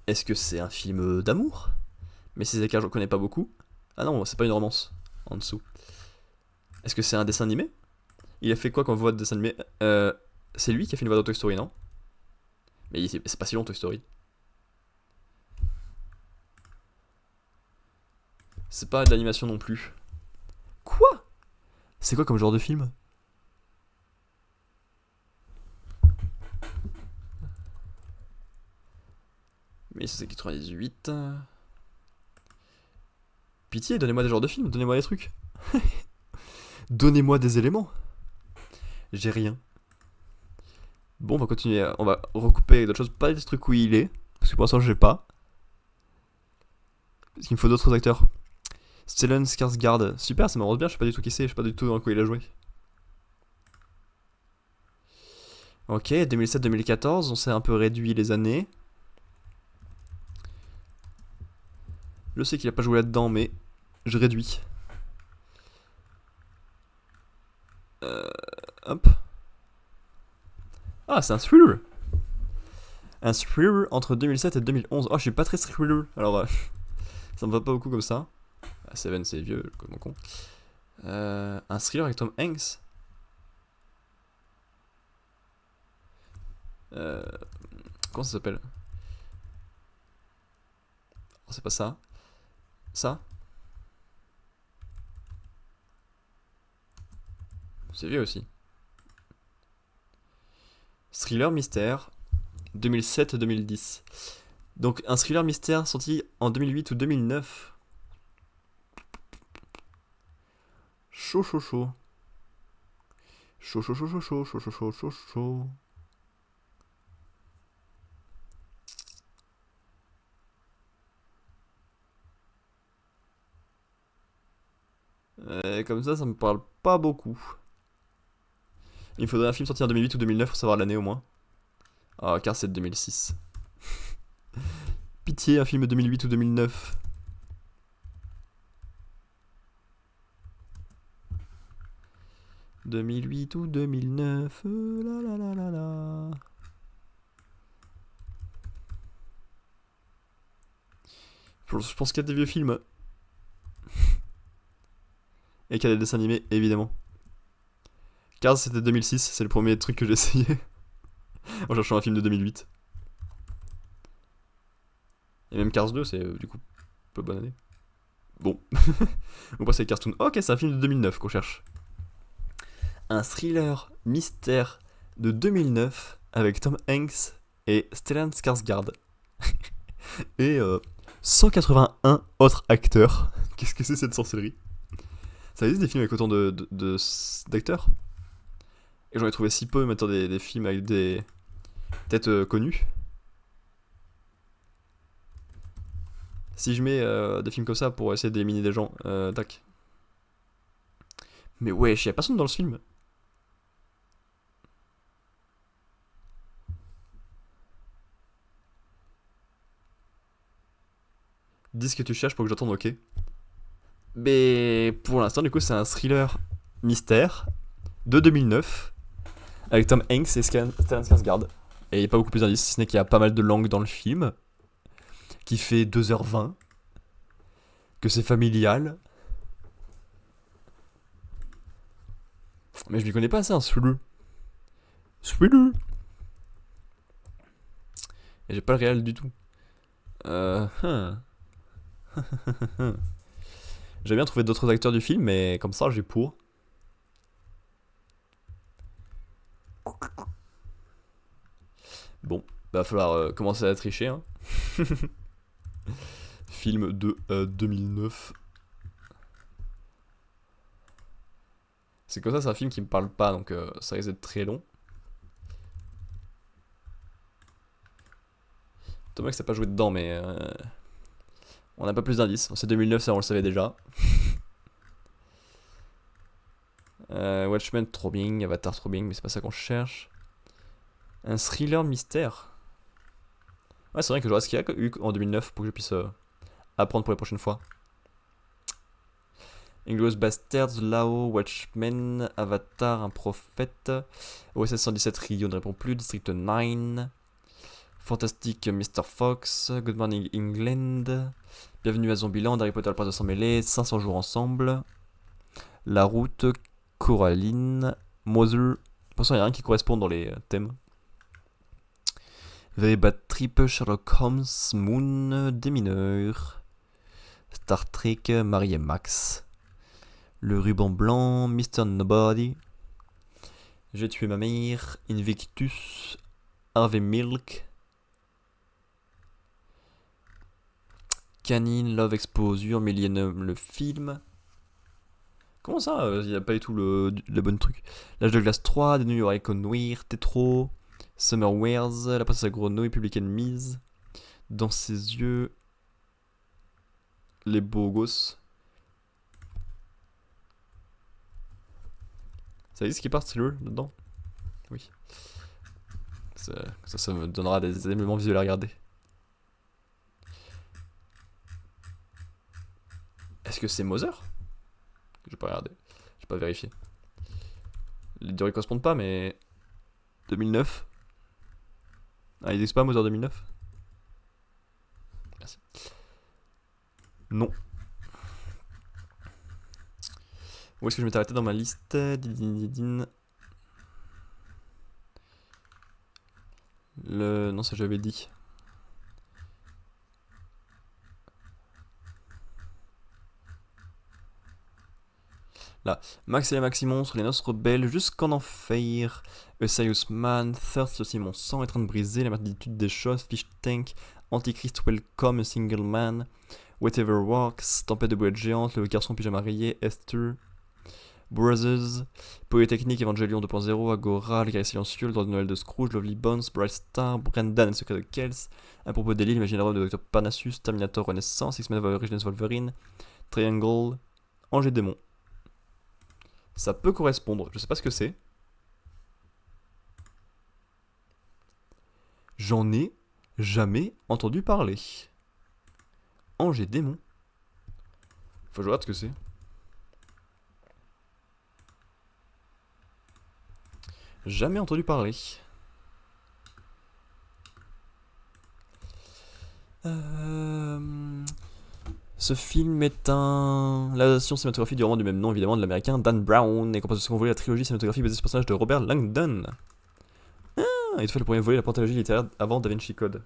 Est-ce que c'est un film d'amour? Mais ces écarts, je connais pas beaucoup. Ah non, c'est pas une romance. En dessous. Est-ce que c'est un dessin animé? Il a fait quoi comme voix de dessin animé? C'est lui qui a fait une voix dans Toy Story, non? Mais c'est pas si long, Toy Story. C'est pas de l'animation non plus. Quoi? C'est quoi comme genre de film? Mais c'est 98. Pitié, donnez-moi des genres de films, donnez-moi des trucs. Donnez-moi des éléments. J'ai rien. Bon, on va continuer. On va recouper avec d'autres choses. Pas des trucs où il est. Parce que pour l'instant, j'ai pas. Parce qu'il me faut d'autres acteurs. Stellan Skarsgård. Super, ça m'arrange bien. Je sais pas du tout qui c'est. Je sais pas du tout dans quoi il a joué. Ok, 2007-2014. On s'est un peu réduit les années. Je sais qu'il a pas joué là-dedans, mais je réduis. Hop. Ah, c'est un thriller. Un thriller entre 2007 et 2011. Oh, je suis pas très thriller. Alors, ça me va pas beaucoup comme ça. Ah, Seven, c'est vieux, comme mon con. Un thriller avec Tom Hanks. Comment ça s'appelle? Oh, c'est pas ça. Ça? C'est vieux aussi. Thriller mystère 2007-2010. Donc un thriller mystère sorti en 2008 ou 2009. Chaud. Chaud. Comme ça me parle pas beaucoup. Il me faudrait un film sorti en 2008 ou 2009 pour savoir l'année au moins. Ah, car c'est 2006. Pitié, un film 2008 ou 2009. « 2008 ou 2009, la la la la la. » Je pense qu'il y a des vieux films. Et qu'il y a des dessins animés, évidemment. Cars, c'était 2006, c'est le premier truc que j'ai essayé. En cherchant un film de 2008. Et même Cars 2, c'est du coup peu bonne année. Bon. On passe avec Cartoon. Ok, c'est un film de 2009 qu'on cherche. Un thriller mystère de 2009 avec Tom Hanks et Stellan Skarsgård. Et 181 autres acteurs. Qu'est-ce que c'est cette sorcellerie? Ça existe des films avec autant d'acteurs? Et j'en ai trouvé si peu maintenant des films avec des têtes connues. Si je mets des films comme ça pour essayer d'éliminer des gens, tac. Mais wesh, y'a personne dans le film. Dis ce que tu cherches pour que j'attende, ok. Mais pour l'instant, du coup, c'est un thriller mystère de 2009 avec Tom Hanks et Stellan Skarsgård. Et il n'y a pas beaucoup plus d'indices, si ce n'est qu'il y a pas mal de langues dans le film, qui fait 2h20, que c'est familial. Mais je m'y connais pas assez, un thriller. Thriller. Et j'ai pas le réel du tout. J'ai bien trouvé d'autres acteurs du film, mais comme ça, j'ai pour. Bon, va falloir commencer à tricher. Hein. Film de 2009. C'est comme ça, c'est un film qui me parle pas, donc ça risque d'être très long. Thomas que ça n'a pas joué dedans, mais on n'a pas plus d'indices. C'est 2009, ça on le savait déjà. Watchmen, Throbbing, Avatar, Throbbing, mais c'est pas ça qu'on cherche. Un thriller mystère. Ouais, c'est vrai que je vois ce qu'il y a eu en 2009 pour que je puisse apprendre pour les prochaines fois. Inglourious Basterds, Lao, Watchmen, Avatar, Un Prophète, OSS 117, Rio ne répond plus, District 9, Fantastic Mr. Fox, Good Morning England, Bienvenue à Zombieland, Harry Potter le prince de sang mêlé, 500 jours ensemble, La Route, Coraline, Mother. Pour ça, il n'y a rien qui correspond dans les thèmes. Very Bad Trip, Sherlock Holmes, Moon, Des mineurs, Star Trek, Marie et Max, Le ruban blanc, Mr. Nobody, J'ai tué ma mère, Invictus, Harvey Milk, Canine, Love Exposure, Millennium le film. Comment ça, il n'y a pas du tout le bon truc. L'âge de glace 3, des New York Icon Noir, Tétro, Summer Wares, La princesse à grenouille, Public Enemies, Dans ses yeux, Les beaux gosses. Ça existe qui part thriller dedans? Oui. Ça me donnera des éléments visuels à regarder. Est-ce que c'est Mother? J'ai pas regardé. J'ai pas vérifié. Les durées correspondent pas, mais. 2009. Ah, ils disent pas Mother 2009? Merci. Non. Où est-ce que je m'étais arrêté dans ma liste? Non, ça j'avais dit. Là, Max et les Maximonstres, les noces rebelles, jusqu'en enfer. A Serious Man, Thirst aussi mon sang est en train de briser, la multitude des choses, Fish Tank, Antichrist Welcome, A Single Man, Whatever Works, Tempête de boulettes géantes, Le garçon pyjama rayé, Esther, Brothers, Polytechnique, Evangelion 2.0, Agora, Les guerriers silencieux, Le droit de Noël de Scrooge, Lovely Bones, Bright Star, Brendan et le secret de Kells, Un propos d'Eli, l'imaginaire de Dr. Parnassus, Terminator Renaissance, X-Men Origins Wolverine, Triangle, Ange et Démon. Ça peut correspondre, je sais pas ce que c'est. J'en ai jamais entendu parler. Angers démon. Faut que je regarde ce que c'est. Jamais entendu parler. Ce film est l'adaptation cinématographique du roman du même nom, évidemment, de l'américain Dan Brown, et compose de second volet la trilogie cinématographique basée sur le personnage de Robert Langdon. Ah, il fait le premier volet de la pentalogie littéraire avant Da Vinci Code.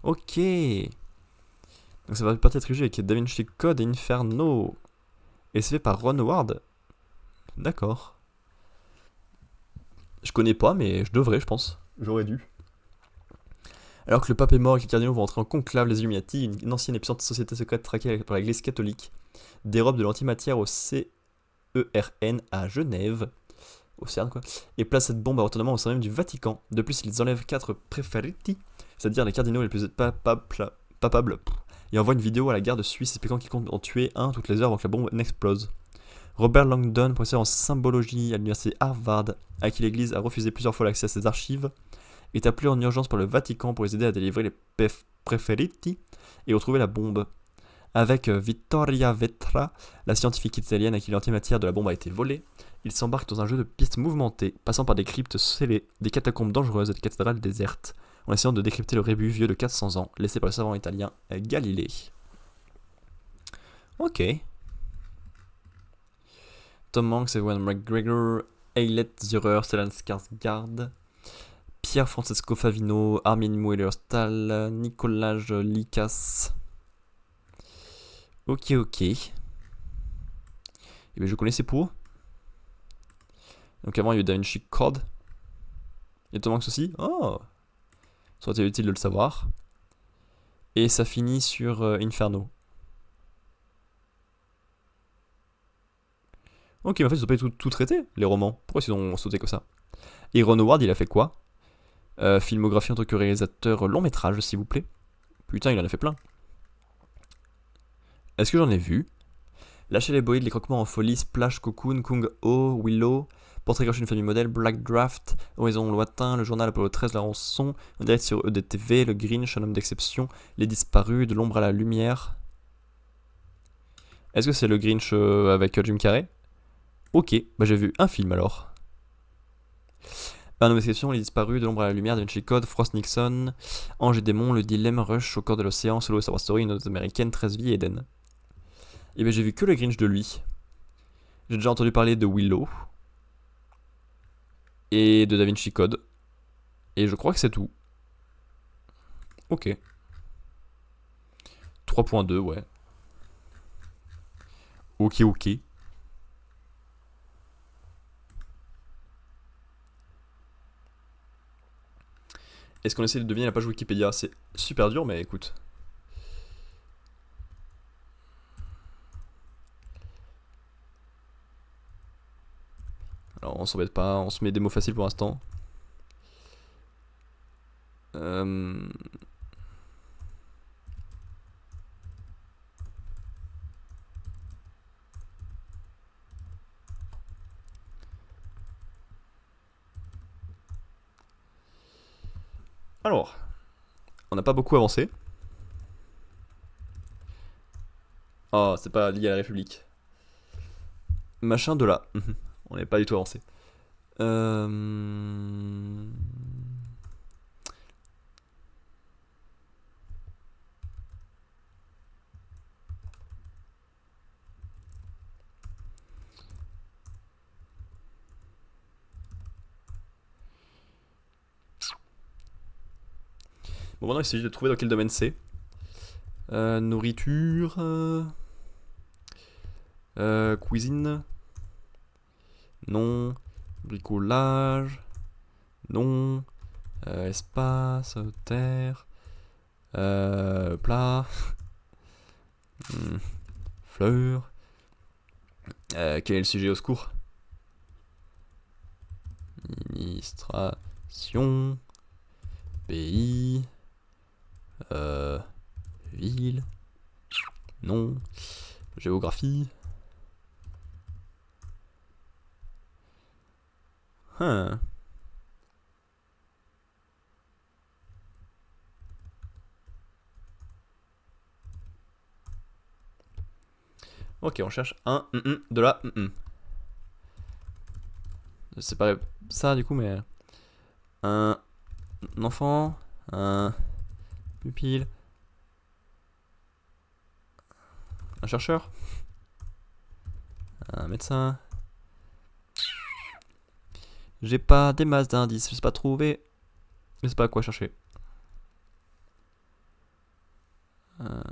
Ok. Donc ça va partir de la trilogie avec Da Vinci Code et Inferno. Et c'est fait par Ron Howard. D'accord. Je connais pas, mais je devrais, je pense. J'aurais dû. Alors que le pape est mort et que les cardinaux vont entrer en conclave, les Illuminati, une ancienne et puissante société secrète traquée par l'église catholique, dérobe de l'antimatière au CERN à Genève, au CERN quoi, et place cette bombe à retournement au sein même du Vatican. De plus, ils enlèvent 4 préfériti, c'est-à-dire les cardinaux les plus papables, et envoient une vidéo à la garde suisse expliquant qu'ils comptent en tuer un toutes les heures avant que la bombe n'explose. Robert Langdon, professeur en symbologie à l'université Harvard, à qui l'église a refusé plusieurs fois l'accès à ses archives, est appelé en urgence par le Vatican pour les aider à délivrer les préfériti et retrouver la bombe. Avec Vittoria Vetra, la scientifique italienne à qui l'antimatière de la bombe a été volée, ils s'embarquent dans un jeu de pistes mouvementées, passant par des cryptes scellées, des catacombes dangereuses et des cathédrales désertes, en essayant de décrypter le rébus vieux de 400 ans, laissé par le savant italien Galilée. Ok. Tom Hanks, Ewan McGregor, Eilert Zürer, Stellan Skarsgård, Pierre Francesco Favino, Armin Mueller-Stahl, Nicolas Likas. Ok. Et bien je connaissais pour. Donc avant il y a eu Da Vinci Code. Il y a Tom Hanks aussi. Oh, ça aurait été utile de le savoir. Et ça finit sur Inferno. Ok, mais en fait ils ont pas tout traité, les romans. Pourquoi ils ont sauté comme ça? Et Ron Howard il a fait quoi? Filmographie en tant que réalisateur long métrage s'il vous plaît. Putain il en a fait plein. Est-ce que j'en ai vu? Lâcher les boïdes, les croquements en folie, Splash, Cocoon, Kung Ho, Willow, Portrait gauche d'une famille modèle, Black Draft, Horizon lointain, Le Journal Apollo 13, La Rançon, en direct sur EDTV, Le Grinch, Un homme d'exception, Les Disparus, De l'ombre à la lumière. Est-ce que c'est Le Grinch avec Jim Carrey? Ok, bah j'ai vu un film alors. Un homme d'exception, Les Disparus, De l'ombre à la lumière, Da Vinci Code, Frost Nixon, Ange et démon, Le Dilemme, Rush, Au corps de l'océan, Solo Star Wars Story, Une autre américaine, 13 vies, Eden. Et ben j'ai vu que le Grinch de lui. J'ai déjà entendu parler de Willow et de Da Vinci Code. Et je crois que c'est tout. Ok. 3.2, ouais. Ok. Est-ce qu'on essaie de deviner la page Wikipédia? C'est super dur, mais écoute. Alors on s'embête pas, on se met des mots faciles pour l'instant. Alors, on n'a pas beaucoup avancé. Oh, c'est pas lié à la République. Machin de là. On n'est pas du tout avancé. Bon, maintenant il s'agit de trouver dans quel domaine c'est. Nourriture. Cuisine. Non. Bricolage. Non. Espace. Terre. Plat. Fleurs. Quel est le sujet au secours? Administration. Pays. Ville. Non. Géographie. Hein. Ok, on cherche un de là. C'est pas ça du coup, mais un enfant, un pupille, un chercheur, un médecin. J'ai pas des masses d'indices, je sais pas trouver. Je sais pas à quoi chercher. Euh,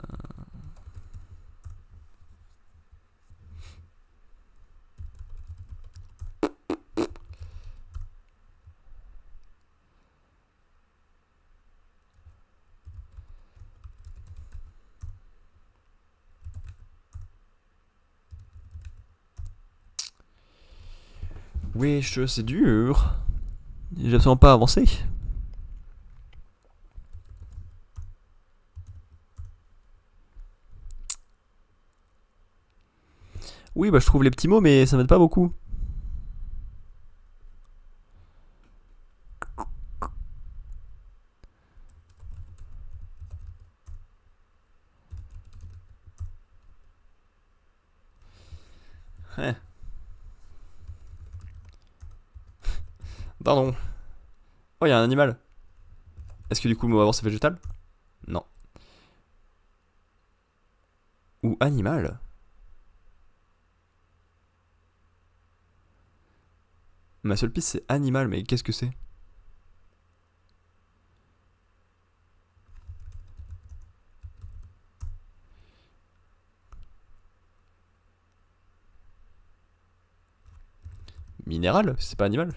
Wesh, c'est dur. J'ai absolument pas avancé. Oui, bah je trouve les petits mots, mais ça m'aide pas beaucoup. Hein. Pardon. Oh, y'a un animal. Est-ce que du coup, le mot avant c'est végétal? Non. Ou animal? Ma seule piste c'est animal, mais qu'est-ce que c'est? Minéral? C'est pas animal?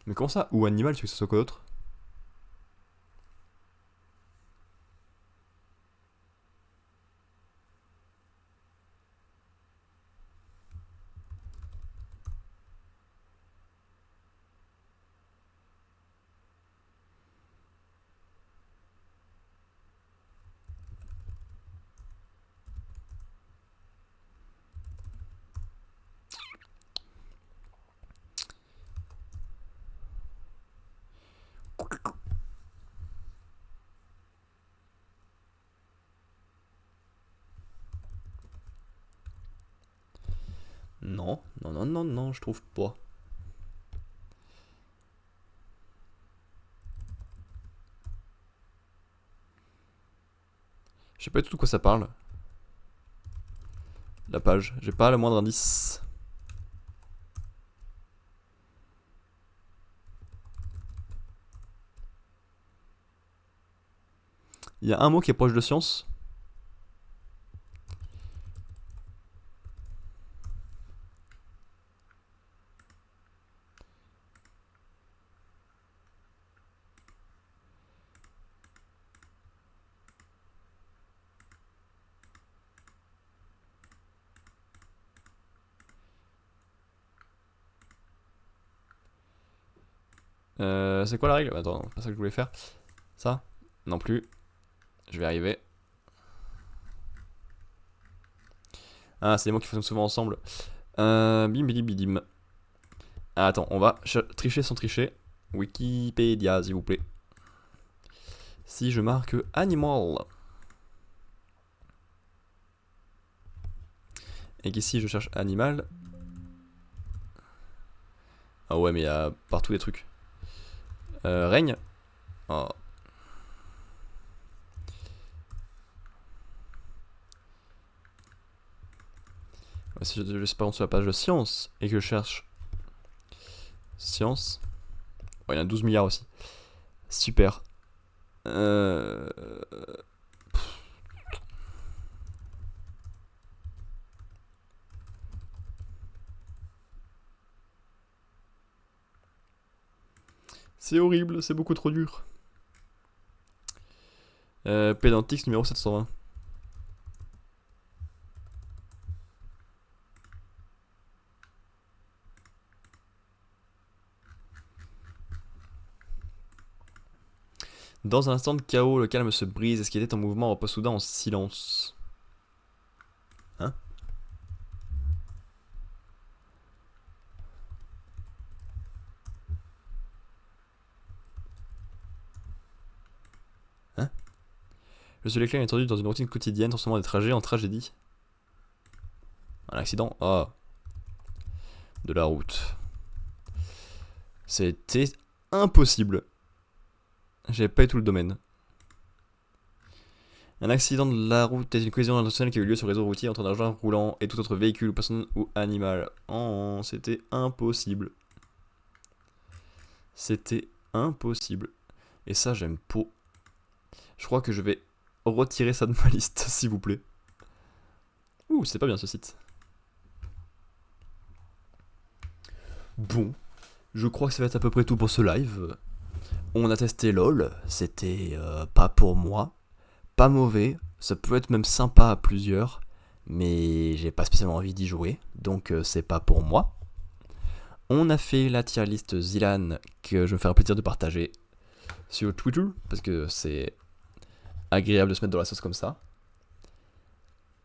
Mais comment ça? Ou animal, tu veux que ce soit quoi d'autre? Non, non, non, non, non, je trouve pas. Je sais pas du tout de quoi ça parle. La page, j'ai pas le moindre indice. Il y a un mot qui est proche de science. C'est quoi la règle? Attends, c'est pas ça que je voulais faire. Ça? Non plus. Je vais arriver. Ah, c'est des mots qui fonctionnent souvent ensemble. Bim bidi bidim. Ah, attends, on va tricher sans tricher. Wikipédia, s'il vous plaît. Si je marque animal. Et qu'ici je cherche animal. Ah ouais, mais il y a partout des trucs. Règne. Oh. Si je suis par contre sur la page de science et que je cherche science. Oh, il y en a 12 milliards aussi. Super. C'est horrible, c'est beaucoup trop dur. Pédantix numéro 720. Dans un instant de chaos, le calme se brise et ce qui était en mouvement repose soudain en silence. Hein? Je suis l'éclair inattendu dans une routine quotidienne, transformant des trajets en tragédie. Un accident? Ah. De la route. C'était impossible. J'avais pas eu tout le domaine. Un accident de la route est une collision intentionnelle qui a eu lieu sur le réseau routier entre un engin roulant et tout autre véhicule, personne ou animal. Oh, c'était impossible. C'était impossible. Et ça, j'aime pas. Je crois que je vais retirer ça de ma liste, s'il vous plaît. Ouh, c'est pas bien ce site. Bon, je crois que ça va être à peu près tout pour ce live. On a testé LOL, c'était pas pour moi. Pas mauvais, ça peut être même sympa à plusieurs, mais j'ai pas spécialement envie d'y jouer, donc c'est pas pour moi. On a fait la tier list Zilan que je me ferai plaisir de partager sur Twitter, parce que c'est agréable de se mettre dans la sauce comme ça.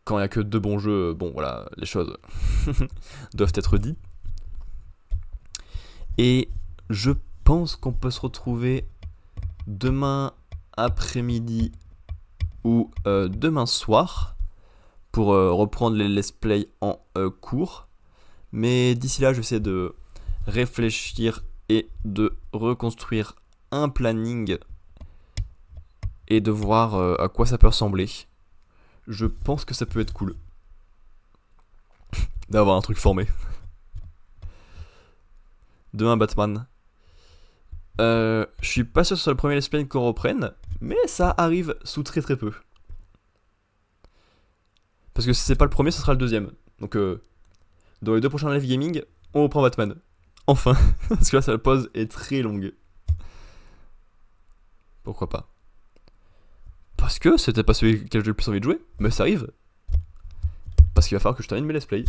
Quand il n'y a que 2 bons jeux, bon voilà, les choses doivent être dites. Et je pense qu'on peut se retrouver demain après-midi ou demain soir pour reprendre les let's play en cours. Mais d'ici là, je vais essayer de réfléchir et de reconstruire un planning et de voir à quoi ça peut ressembler. Je pense que ça peut être cool d'avoir un truc formé. Demain, Batman. Je suis pas sûr que ce soit le premier let's play qu'on reprenne, mais ça arrive sous très très peu. Parce que si c'est pas le premier, ce sera le deuxième. Donc dans les 2 prochains live gaming, on reprend Batman. Enfin, parce que là, la pause est très longue. Pourquoi pas? Parce que c'était pas celui auquel j'ai le plus envie de jouer, mais ça arrive. Parce qu'il va falloir que je termine mes let's play.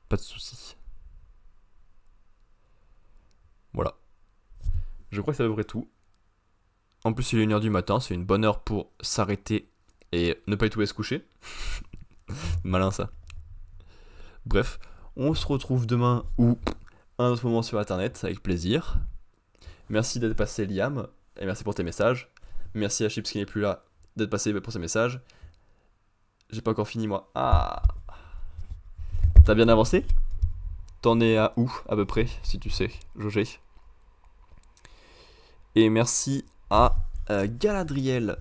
Pas de soucis. Voilà. Je crois que c'est à peu près tout. En plus, il est 1h du matin, c'est une bonne heure pour s'arrêter et ne pas y tout se coucher. Malin ça. Bref, on se retrouve demain ou à un autre moment sur internet, avec plaisir. Merci d'être passé, Liam, et merci pour tes messages. Merci à Chips qui n'est plus là d'être passé pour ses messages. J'ai pas encore fini moi. Ah. T'as bien avancé? T'en es à où à peu près, si tu sais, Jogé? Et merci à Galadriel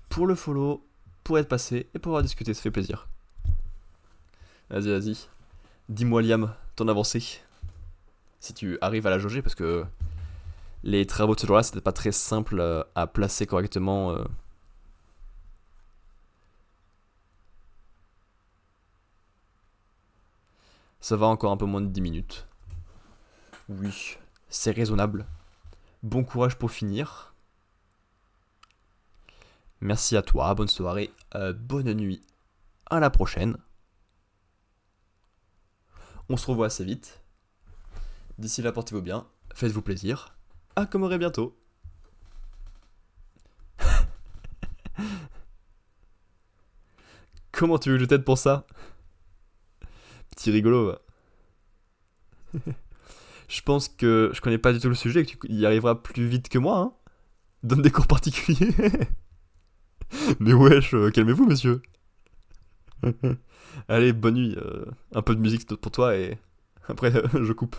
pour le follow, pour être passé et pour avoir discuté, ça fait plaisir. Vas-y. Dis-moi, Liam, ton avancée. Si tu arrives à la jauger, parce que les travaux de ce jour-là, c'était pas très simple à placer correctement. Ça va encore un peu moins de 10 minutes. Oui, c'est raisonnable. Bon courage pour finir. Merci à toi, bonne soirée, bonne nuit. À la prochaine. On se revoit assez vite. D'ici là, portez-vous bien, faites-vous plaisir. À Comoré bientôt. Comment tu veux que je t'aide pour ça? Petit rigolo. Je pense que je connais pas du tout le sujet et que tu y arriveras plus vite que moi. Hein. Donne des cours particuliers. Mais wesh, calmez-vous, monsieur. Allez, bonne nuit. Un peu de musique pour toi et après, je coupe.